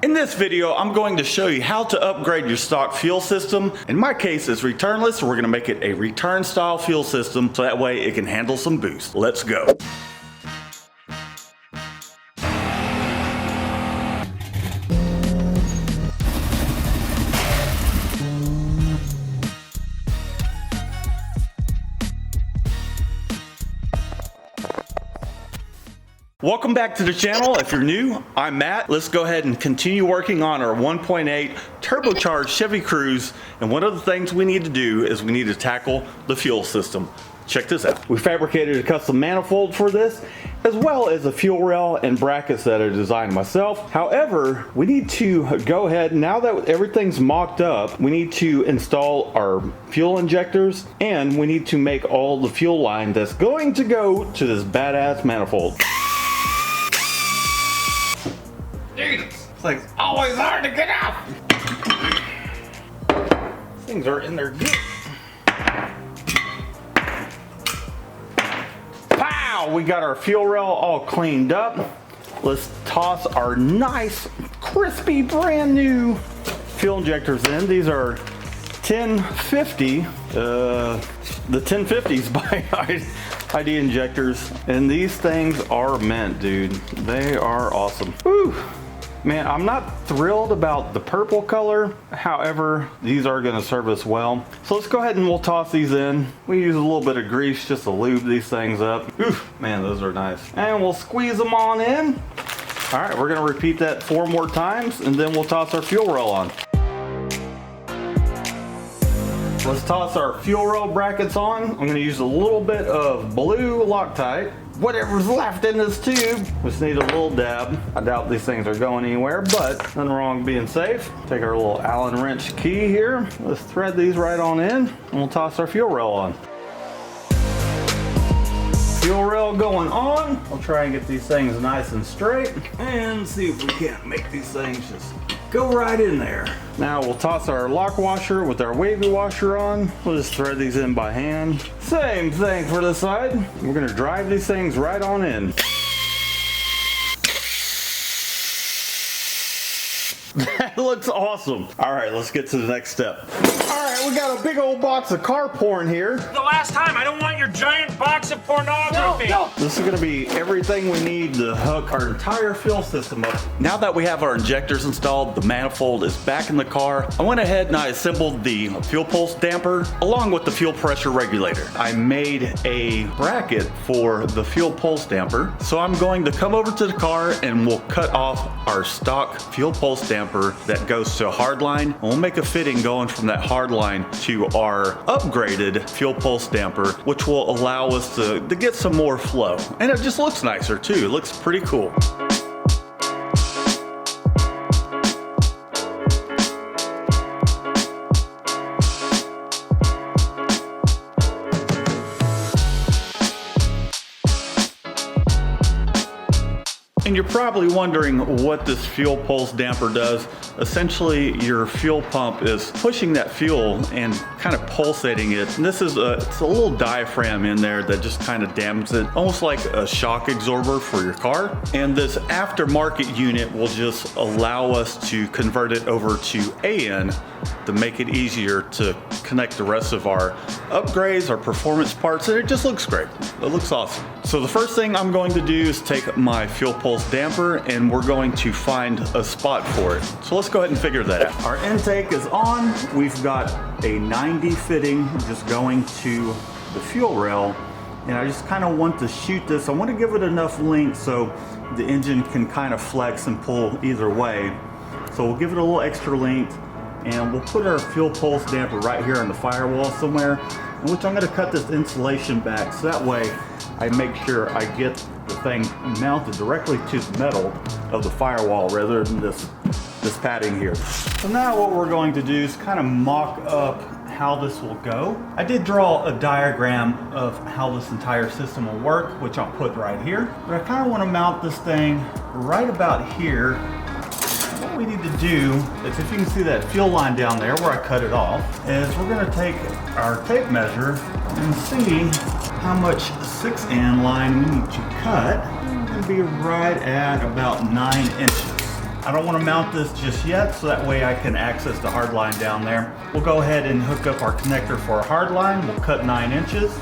In this video, I'm going to show you how to upgrade your stock fuel system. In my case, it's returnless, so we're gonna make it a return style fuel system so that way it can handle some boost. Let's go. Welcome back to the channel. If you're new, I'm Matt. Let's go ahead and continue working on our 1.8 turbocharged Chevy Cruze. And one of the things we need to do is we need to tackle the fuel system. Check this out. We fabricated a custom manifold for this, as well as a fuel rail and brackets that I designed myself. However, we need to go ahead, now that everything's mocked up, we need to install our fuel injectors, and we need to make all the fuel line that's going to go to this badass manifold. It's like always hard to get out. Things are in there good. Pow! We got our fuel rail all cleaned up. Let's toss our nice, crispy, brand new fuel injectors in. These are 1050, the 1050s by ID Injectors, and these things are mint, dude. They are awesome. Whew. Man, I'm not thrilled about the purple color. However, these are gonna serve us well. So let's go ahead and we'll toss these in. We use a little bit of grease just to lube these things up. Oof, man, those are nice. And we'll squeeze them on in. All right, we're gonna repeat that 4 more times and then we'll toss our fuel rail on. Let's toss our fuel rail brackets on. I'm gonna use a little bit of blue Loctite. Whatever's left in this tube. Just need a little dab. I doubt these things are going anywhere, but nothing wrong being safe. Take our little Allen wrench key here. Let's thread these right on in, and we'll toss our fuel rail on. Fuel rail going on. We'll try and get these things nice and straight, and see if we can't make these things just go right in there. Now we'll toss our lock washer with our wavy washer on. We'll just thread these in by hand. Same thing for this side. We're gonna drive these things right on in. That looks awesome. All right, let's get to the next step. All right, we got a big old box of car porn here. The last time, I don't want your giant box of pornography. No. This is gonna be everything we need to hook our entire fuel system up. Now that we have our injectors installed, the manifold is back in the car. I went ahead and I assembled the fuel pulse damper along with the fuel pressure regulator. I made a bracket for the fuel pulse damper. So I'm going to come over to the car and we'll cut off our stock fuel pulse damper that goes to a hard line. And we'll make a fitting going from that hard line to our upgraded fuel pulse damper, which will allow us to get some more flow. And it just looks nicer too. It looks pretty cool. And you're probably wondering what this fuel pulse damper does. Essentially, your fuel pump is pushing that fuel and kind of pulsating it. And this is it's a little diaphragm in there that just kind of dampens it, almost like a shock absorber for your car. And this aftermarket unit will just allow us to convert it over to AN to make it easier to connect the rest of our upgrades, our performance parts, and it just looks great. It looks awesome. So the first thing I'm going to do is take my fuel pulse damper and we're going to find a spot for it. So let's go ahead and figure that out. Our intake is on. We've got a 90 fitting just going to the fuel rail. And I just kind of want to shoot this. I want to give it enough length so the engine can kind of flex and pull either way. So we'll give it a little extra length and we'll put our fuel pulse damper right here on the firewall somewhere, in which I'm going to cut this insulation back so that way I make sure I get the thing mounted directly to the metal of the firewall rather than this padding here. So now what we're going to do is kind of mock up how this will go. I did draw a diagram of how this entire system will work, which I'll put right here. But I kind of want to mount this thing right about here. What we need to do is, if you can see that fuel line down there where I cut it off, is we're going to take our tape measure and see how much 6N line we need to cut. We're going to be right at about 9 inches. I don't want to mount this just yet, so that way I can access the hard line down there. We'll go ahead and hook up our connector for our hard line. We'll cut 9 inches,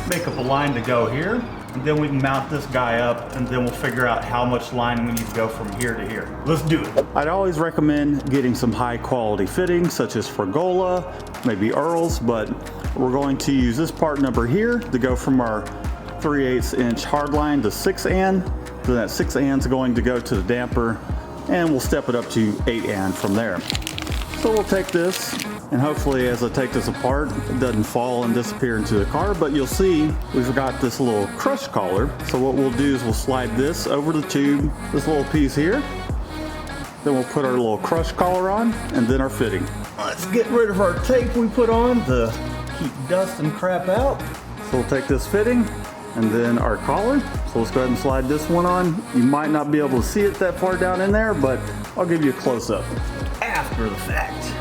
make up a line to go here, and then we can mount this guy up, and then we'll figure out how much line we need to go from here to here. Let's do it. I'd always recommend getting some high quality fittings, such as Fregola, maybe Earl's, but we're going to use this part number here to go from our 3/8 inch hard line to 6 AN. Then that 6 AN is going to go to the damper, and we'll step it up to 8 AN from there. So we'll take this, and hopefully as I take this apart, it doesn't fall and disappear into the car, but you'll see we've got this little crush collar. So what we'll do is we'll slide this over the tube, this little piece here. Then we'll put our little crush collar on, and then our fitting. Let's get rid of our tape we put on to keep dust and crap out. So we'll take this fitting, and then our collar. So let's go ahead and slide this one on. You might not be able to see it that far down in there, but I'll give you a close-up after the fact.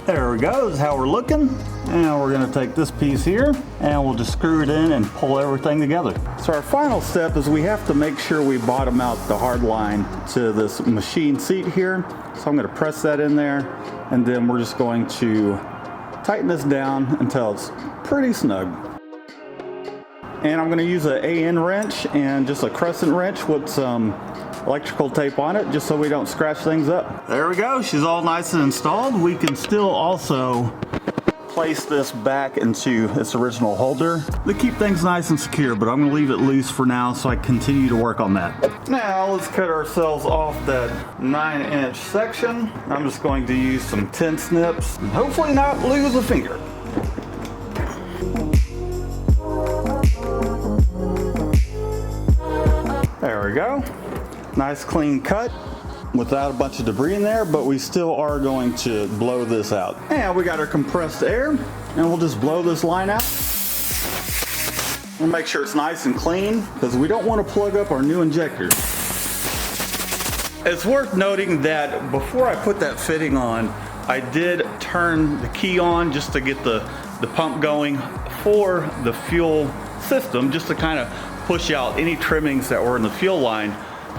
There we go, this is how we're looking. And we're gonna take this piece here and we'll just screw it in and pull everything together. So our final step is we have to make sure we bottom out the hard line to this machine seat here. So I'm gonna press that in there, and then we're just going to tighten this down until it's pretty snug. And I'm gonna use an AN wrench and just a crescent wrench with some electrical tape on it, just so we don't scratch things up. There we go, she's all nice and installed. We can still also place this back into its original holder to keep things nice and secure, but I'm gonna leave it loose for now so I continue to work on that. Now let's cut ourselves off that 9-inch section. I'm just going to use some tin snips and hopefully not lose a finger. There we go. Nice clean cut without a bunch of debris in there, but we still are going to blow this out. And we got our compressed air, and we'll just blow this line out. We'll make sure it's nice and clean, because we don't want to plug up our new injectors. It's worth noting that before I put that fitting on, I did turn the key on just to get the pump going for the fuel system, just to kind of push out any trimmings that were in the fuel line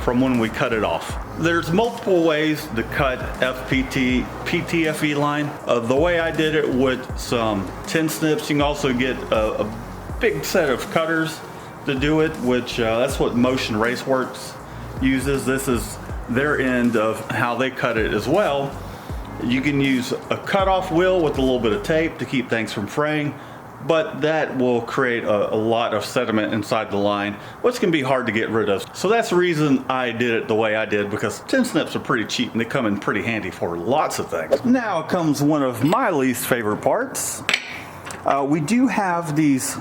from when we cut it off. There's multiple ways to cut Ptfe line. The way I did it with some tin snips, you can also get a big set of cutters to do it, which that's what Motion Raceworks uses. This is their end of how they cut it as well. You can use a cutoff wheel with a little bit of tape to keep things from fraying, but that will create a lot of sediment inside the line, which can be hard to get rid of. So that's the reason I did it the way I did, because tin snips are pretty cheap and they come in pretty handy for lots of things. Now comes one of my least favorite parts. We do have these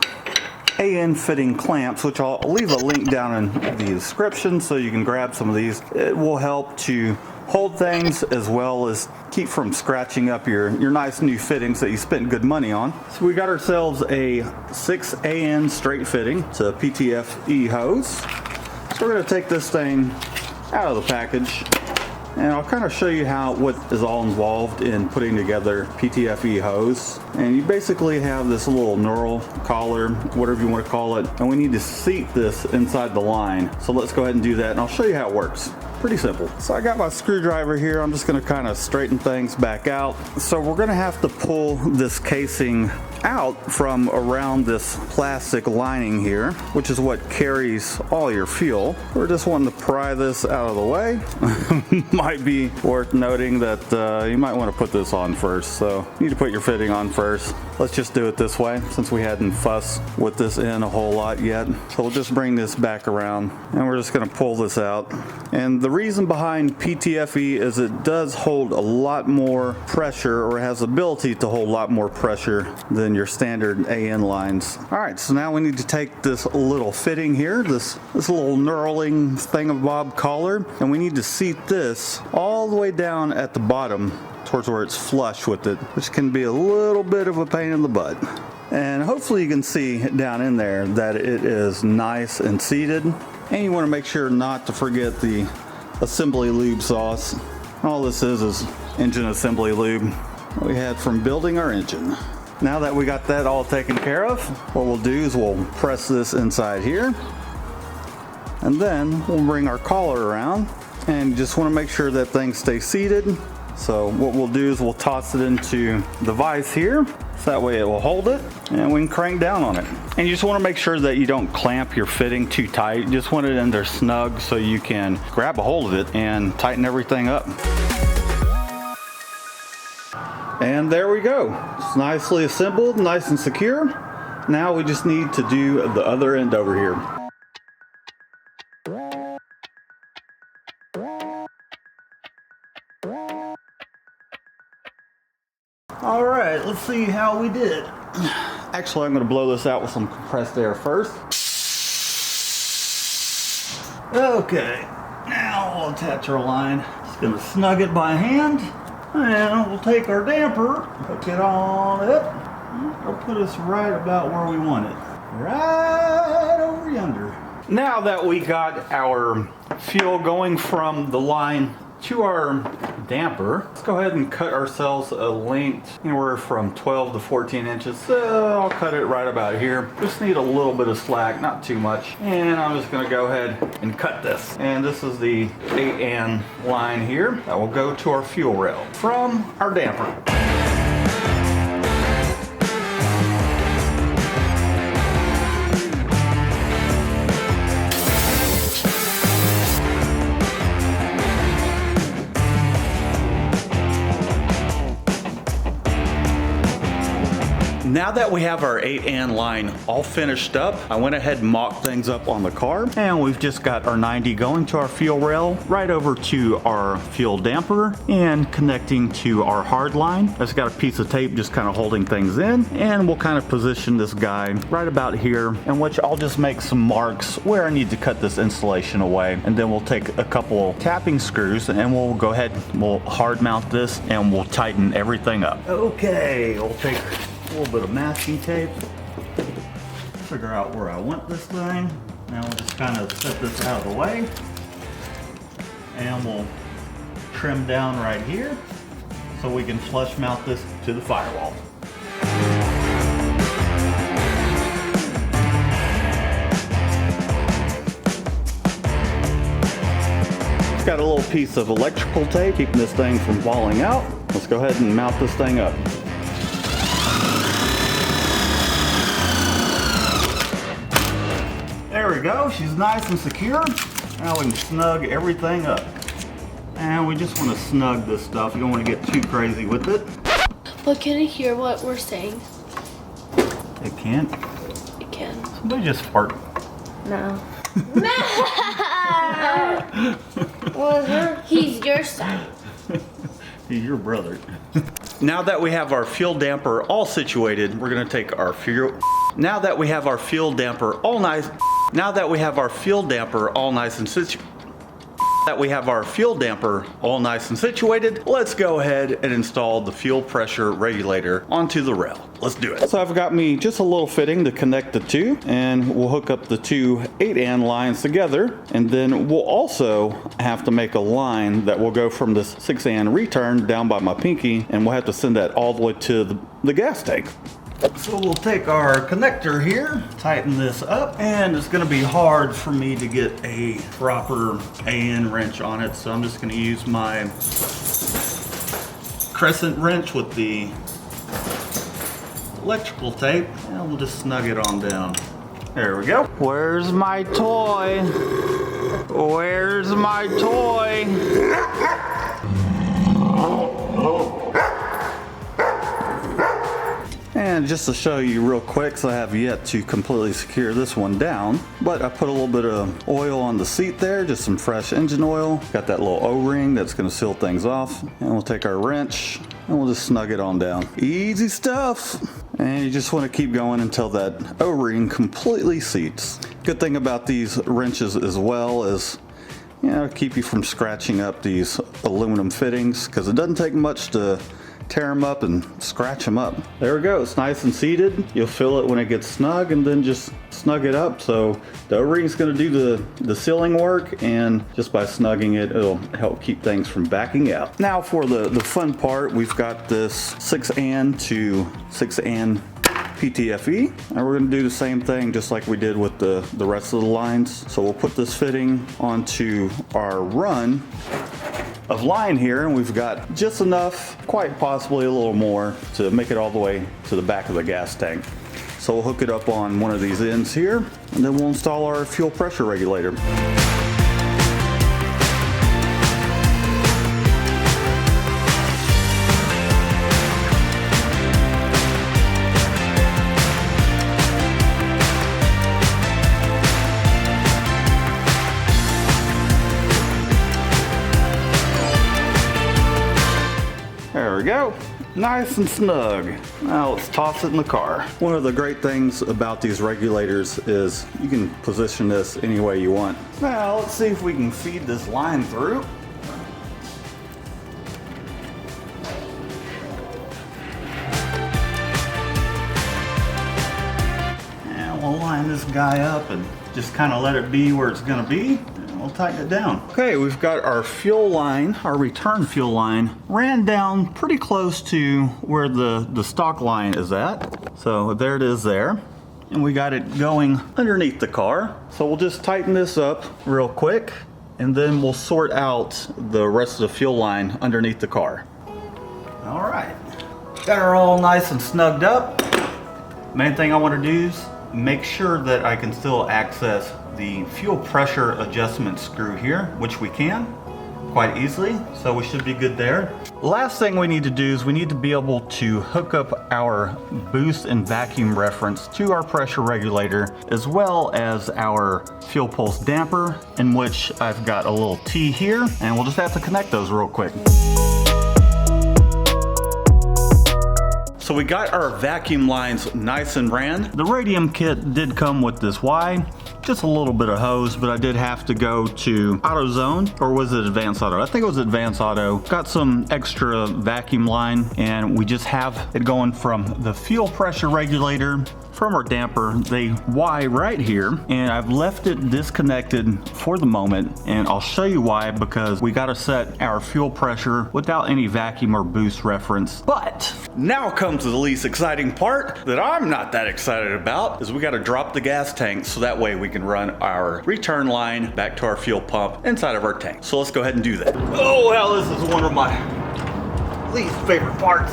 AN fitting clamps, which I'll leave a link down in the description so you can grab some of these. It will help to hold things as well as keep from scratching up your nice new fittings that you spent good money on. So we got ourselves a 6 AN straight fitting. It's a Ptfe hose. So we're gonna take this thing out of the package, and I'll kind of show you what is all involved in putting together Ptfe hose. And you basically have this little knurl collar, whatever you want to call it, and we need to seat this inside the line. So let's go ahead and do that, and I'll show you how it works. Pretty simple. So I got my screwdriver here. I'm just gonna kind of straighten things back out. So we're gonna have to pull this casing out from around this plastic lining here, which is what carries all your fuel. We're just wanting to pry this out of the way. Might be worth noting that you might want to put this on first. So you need to put your fitting on first. Let's just do it this way, since we hadn't fussed with this in a whole lot yet. So we'll just bring this back around, and we're just gonna pull this out. And the reason behind Ptfe is it does hold a lot more pressure, or has the ability to hold a lot more pressure than your standard AN lines. All right, so now we need to take this little fitting here, this little knurling thingamabob collar, and we need to seat this all the way down at the bottom towards where it's flush with it, which can be a little bit of a pain in the butt. And hopefully you can see down in there that it is nice and seated. And you want to make sure not to forget the assembly lube sauce. All this is engine assembly lube we had from building our engine. Now that we got that all taken care of, what we'll do is we'll press this inside here. And then we'll bring our collar around and just want to make sure that thing stays seated. So what we'll do is we'll toss it into the vise here. So that way it will hold it and we can crank down on it. And you just want to make sure that you don't clamp your fitting too tight. You just want it in there snug so you can grab a hold of it and tighten everything up. And there we go. It's nicely assembled, nice and secure. Now we just need to do the other end over here. All right, let's see how we did. Actually, I'm gonna blow this out with some compressed air first. Okay, now we'll attach our line. Just gonna snug it by hand. And we'll take our damper, hook it on up. It'll put us right about where we want it. Right over yonder. Now that we got our fuel going from the line to our damper, let's go ahead and cut ourselves a length anywhere from 12 to 14 inches. So I'll cut it right about here. Just need a little bit of slack, not too much. And I'm just gonna go ahead and cut this. And this is the 8N line here that will go to our fuel rail from our damper. Now that we have our 8N line all finished up, I went ahead and mocked things up on the car, and we've just got our 90 going to our fuel rail, right over to our fuel damper, and connecting to our hard line. It's got a piece of tape just kind of holding things in, and we'll kind of position this guy right about here, in which I'll just make some marks where I need to cut this insulation away, and then we'll take a couple tapping screws and we'll go ahead, we'll hard mount this, and we'll tighten everything up. Okay, we'll take a little bit of masking tape, figure out where I want this thing. Now we'll just kind of set this out of the way, and we'll trim down right here so we can flush mount this to the firewall. It's got a little piece of electrical tape keeping this thing from falling out. Let's go ahead and mount this thing up. There we go, she's nice and secure. Now we can snug everything up. And we just want to snug this stuff. You don't want to get too crazy with it. But can it hear what we're saying? It can't. It can. Somebody just fart. No. Well, he's your son. He's your brother. Now that we have our fuel damper all situated, we're gonna take our fuel. Now that we have our fuel damper all nice. Now that we have our fuel damper all nice and situated. Let's go ahead and install the fuel pressure regulator onto the rail. Let's do it. So I've got me just a little fitting to connect the two, and we'll hook up the two 8N lines together, and then we'll also have to make a line that will go from this 6N return down by my pinky, and we'll have to send that all the way to the gas tank. So we'll take our connector here, tighten this up, and it's gonna be hard for me to get a proper AN wrench on it, so I'm just gonna use my crescent wrench with the electrical tape, and we'll just snug it on down. There we go. Where's my toy? Where's my toy? And just to show you real quick, so I have yet to completely secure this one down, but I put a little bit of oil on the seat there, just some fresh engine oil. Got that little O-ring that's gonna seal things off. And we'll take our wrench and we'll just snug it on down. Easy stuff. And you just wanna keep going until that O-ring completely seats. Good thing about these wrenches as well is, you know, keep you from scratching up these aluminum fittings, because it doesn't take much to tear them up and scratch them up. There we go, it's nice and seated. You'll feel it when it gets snug and then just snug it up. So the O-ring's gonna do the sealing work, and just by snugging it, it'll help keep things from backing out. Now for the fun part, we've got this 6AN to 6AN Ptfe, and we're going to do the same thing just like we did with the rest of the lines. So we'll put this fitting onto our run of line here, and we've got just enough, quite possibly a little more, to make it all the way to the back of the gas tank. So we'll hook it up on one of these ends here, and then we'll install our fuel pressure regulator. There we go, nice and snug. Now let's toss it in the car. One of the great things about these regulators is you can position this any way you want. Now let's see if we can feed this line through. And we'll line this guy up and just kind of let it be where it's gonna be. We'll tighten it down. Okay, we've got our fuel line, our return fuel line, ran down pretty close to where the stock line is at. So there it is there. And we got it going underneath the car. So we'll just tighten this up real quick, and then we'll sort out the rest of the fuel line underneath the car. All right, got her all nice and snugged up. Main thing I want to do is make sure that I can still access the fuel pressure adjustment screw here, which we can quite easily, so we should be good there. Last thing we need to do is we need to be able to hook up our boost and vacuum reference to our pressure regulator, as well as our fuel pulse damper, in which I've got a little T here, and we'll just have to connect those real quick. So we got our vacuum lines nice and ran. The radium kit did come with this Y, just a little bit of hose, but I did have to go to AutoZone, or was it Advanced Auto? I think it was Advanced Auto. Got some extra vacuum line, and we just have it going from the fuel pressure regulator from our damper, the Y right here, and I've left it disconnected for the moment, and I'll show you why, because we gotta set our fuel pressure without any vacuum or boost reference. But now comes the least exciting part that I'm not that excited about, is we gotta drop the gas tank so that way we can run our return line back to our fuel pump inside of our tank. So let's go ahead and do that. Oh well, this is one of my least favorite parts.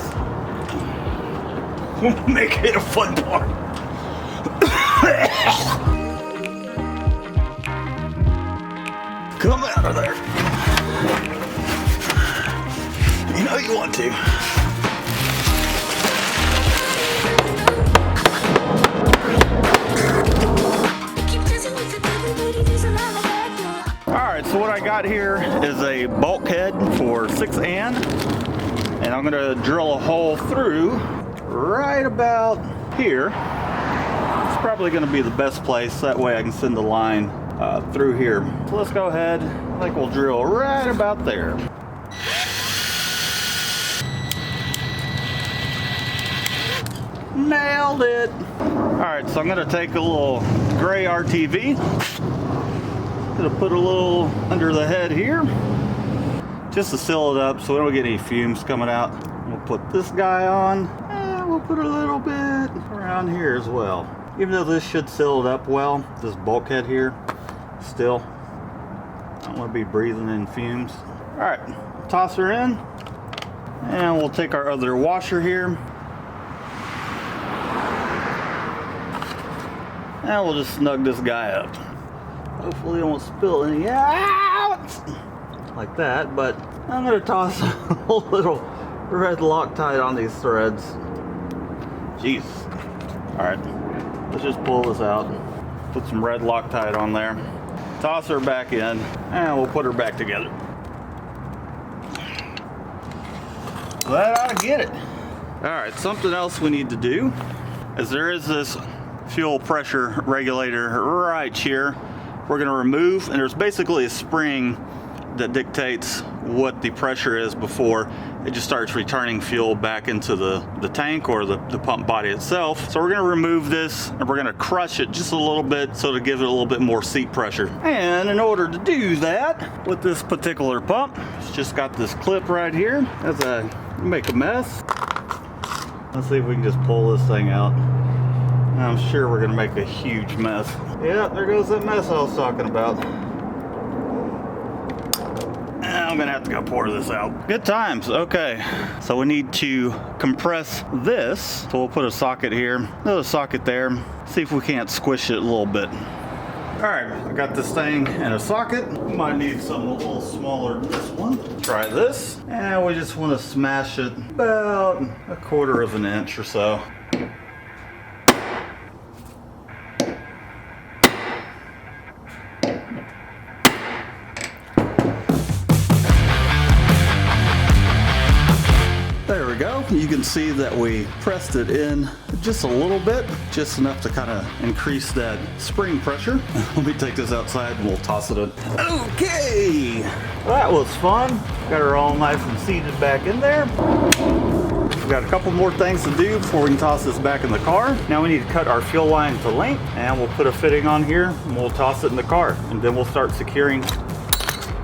We'll make it a fun part. Come out of there. You know you want to. Alright, so what I got here is a bulkhead for 6AN, and I'm gonna drill a hole through right about here. It's probably going to be the best place, that way I can send the line through here. So let's go ahead, I think we'll drill right about there. Nailed it! Alright, so I'm going to take a little gray RTV, going to put a little under the head here, just to seal it up so we don't get any fumes coming out. We'll put this guy on, and we'll put a little bit around here as well. Even though this should seal it up well, this bulkhead here, still, I don't want to be breathing in fumes. All right, toss her in, and we'll take our other washer here, and we'll just snug this guy up. Hopefully it won't spill any out like that, but I'm gonna toss a little red Loctite on these threads. Jeez. All right. Let's just pull this out, put some red Loctite on there, toss her back in, and we'll put her back together. That ought to get it. All right, something else we need to do is there is this fuel pressure regulator right here. We're gonna remove, and there's basically a spring that dictates what the pressure is before it just starts returning fuel back into the tank or the pump body itself. So we're gonna remove this and we're gonna crush it just a little bit so to give it a little bit more seat pressure. And in order to do that, with this particular pump, it's just got this clip right here as I make a mess. Let's see if we can just pull this thing out. I'm sure we're gonna make a huge mess. Yeah, there goes that mess I was talking about. I'm gonna have to go pour this out. Good times, okay. So we need to compress this. So we'll put a socket here, another socket there. See if we can't squish it a little bit. All right, I got this thing in a socket. We might need something a little smaller than this one. Try this. And we just wanna smash it about 1/4 of an inch or so. You can see that we pressed it in just a little bit, just enough to kind of increase that spring pressure. Let me take this outside and we'll toss it in. Okay, well, that was fun. Got her all nice and seated back in there. We've got a couple more things to do before we can toss this back in the car. Now we need to cut our fuel line to length, and we'll put a fitting on here and we'll toss it in the car. And then we'll start securing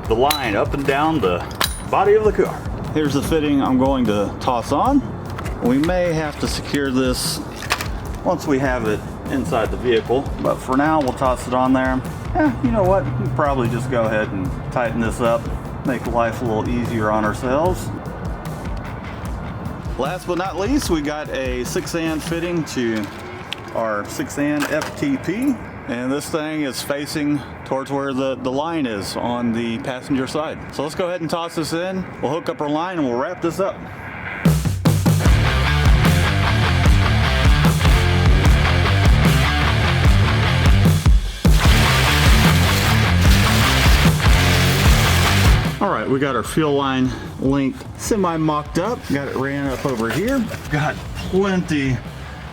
the line up and down the body of the car. Here's the fitting I'm going to toss on. We may have to secure this once we have it inside the vehicle, but for now we'll toss it on there. You know what? We'll probably just go ahead and tighten this up, make life a little easier on ourselves. Last but not least, we got a 6-AN fitting to our 6-AN Ptfe. And this thing is facing towards where the line is on the passenger side. So let's go ahead and toss this in. We'll hook up our line and we'll wrap this up. All right, we got our fuel line length semi-mocked up. Got it ran up over here. Got plenty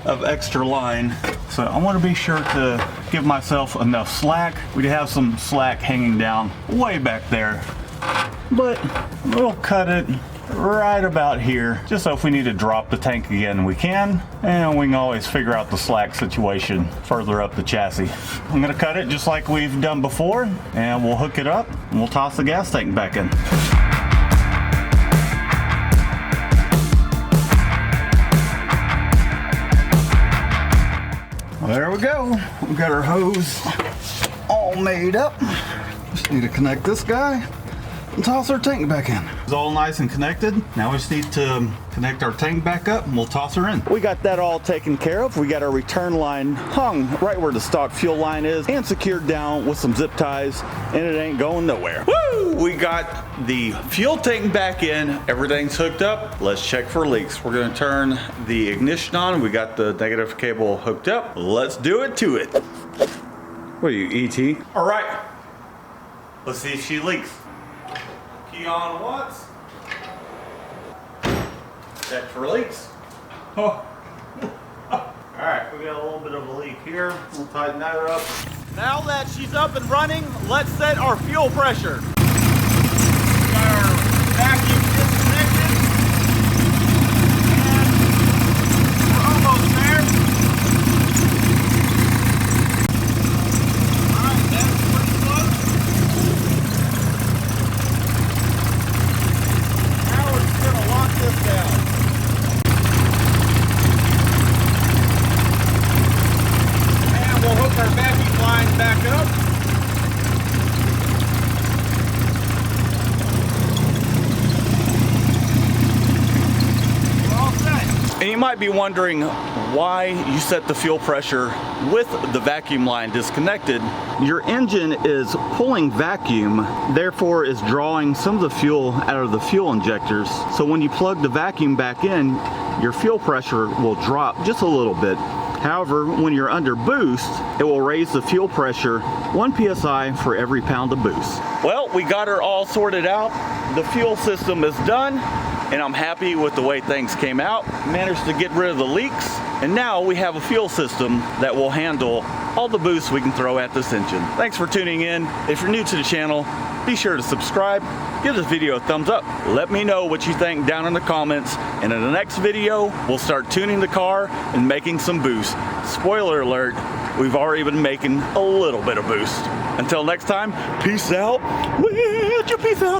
of extra line. So I want to be sure to give myself enough slack. We have some slack hanging down way back there, but we'll cut it right about here, just so if we need to drop the tank again, we can, and we can always figure out the slack situation further up the chassis. I'm gonna cut it just like we've done before, and we'll hook it up, and we'll toss the gas tank back in. There we go. We've got our hose all made up. Just need to connect this guy and toss our tank back in. It's all nice and connected. Now we just need to connect our tank back up and we'll toss her in. We got that all taken care of. We got our return line hung right where the stock fuel line is and secured down with some zip ties, and it ain't going nowhere. Woo! We got the fuel tank back in. Everything's hooked up. Let's check for leaks. We're gonna turn the ignition on. We got the negative cable hooked up. Let's do it to it. What are you, ET? All right, let's see if she leaks. Key on once. Check for leaks. Oh. All right, we got a little bit of a leak here. We'll tighten that up. Now that she's up and running, let's set our fuel pressure. We got our vacuum disconnected. And we're almost there. All right, that's pretty close. Now we're just gonna lock this down. And we'll hook our vacuum line back up. We're all set. And you might be wondering why you set the fuel pressure with the vacuum line disconnected. Your engine is pulling vacuum, therefore is drawing some of the fuel out of the fuel injectors. So when you plug the vacuum back in, your fuel pressure will drop just a little bit. However, when you're under boost, it will raise the fuel pressure 1 psi for every pound of boost. Well, we got her all sorted out. The fuel system is done, and I'm happy with the way things came out. Managed to get rid of the leaks, and now we have a fuel system that will handle all the boosts we can throw at this engine. Thanks for tuning in. If you're new to the channel, be sure to subscribe, give this video a thumbs up, let me know what you think down in the comments, and in the next video, we'll start tuning the car and making some boost. Spoiler alert, we've already been making a little bit of boost. Until next time, peace out. Peace out.